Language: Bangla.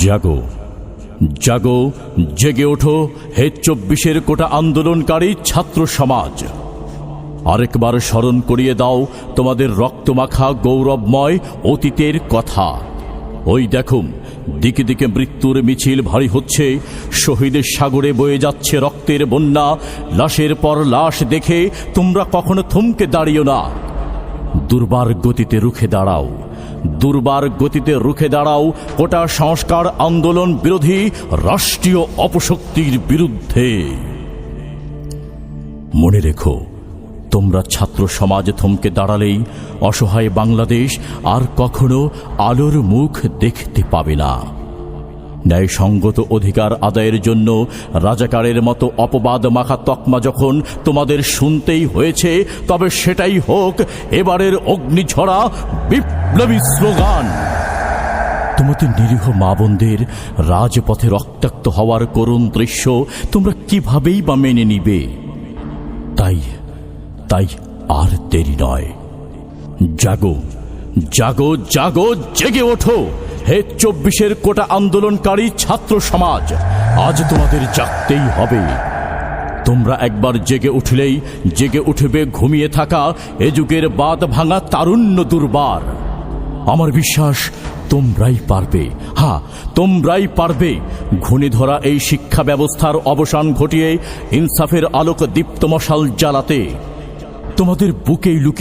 জাগো জাগো, জেগে ওঠো হে ২৪-এর কোটা আন্দোলনকারী ছাত্র সমাজ। আরেকবার স্মরণ করিয়ে দাও তোমাদের রক্তমাখা গৌরবময় অতীতের কথা। ওই দেখো, দিকে দিকে মৃত্যুর মিছিল ভারী হচ্ছে, শহীদের সাগরে বয়ে যাচ্ছে রক্তের বন্যা। লাশের পর লাশ দেখে তোমরা কখনো থমকে দাঁড়িও না। দুর্বার গতিতে রুখে দাঁড়াও, দুর্বার গতিতে রুখে দাঁড়াও কোটা সংস্কার আন্দোলন বিরোধী রাষ্ট্রীয় অপশক্তির বিরুদ্ধে। মনে রেখো, তোমরা ছাত্র সমাজ থমকে দাঁড়ালেই অসহায় বাংলাদেশ আর কখনো আলোর মুখ দেখতে পাবে না। ন্যায়সঙ্গত অধিকার আদায়ের জন্য রাজাকারের মতো অপবাদ মাখা তকমা যখন তোমাদের শুনতেই হয়েছে, তবে সেটাই হোক এবারের অগ্নিঝরা বিপ্লবী স্লোগান। তোমাদের নিরীহ মা বোনদের রাজপথে রক্তাক্ত হওয়ার করুণ দৃশ্য তোমরা কিভাবেই বা মেনে নিবে? তাই আর দেরি নয়। জাগো জাগো জাগো, জেগে ওঠো হে ২৪-এর কোটা আন্দোলনকারী ছাত্র সমাজ। আজ তোমাদের জাগতেই হবে। তোমরা একবার জেগে উঠলেই জেগে উঠবে ঘুমিয়ে থাকা এ যুগের বাদ ভাঙা তারুণ্য দুর্বার। আমার বিশ্বাস তোমরাই পারবে, হ্যাঁ তোমরাই পারবে ঘুণে ধরা এই শিক্ষা ব্যবস্থার অবসান ঘটিয়ে ইনসাফের আলোক দীপ্ত মশাল জ্বালাতে। তোমাদের বুকেই লুকিয়ে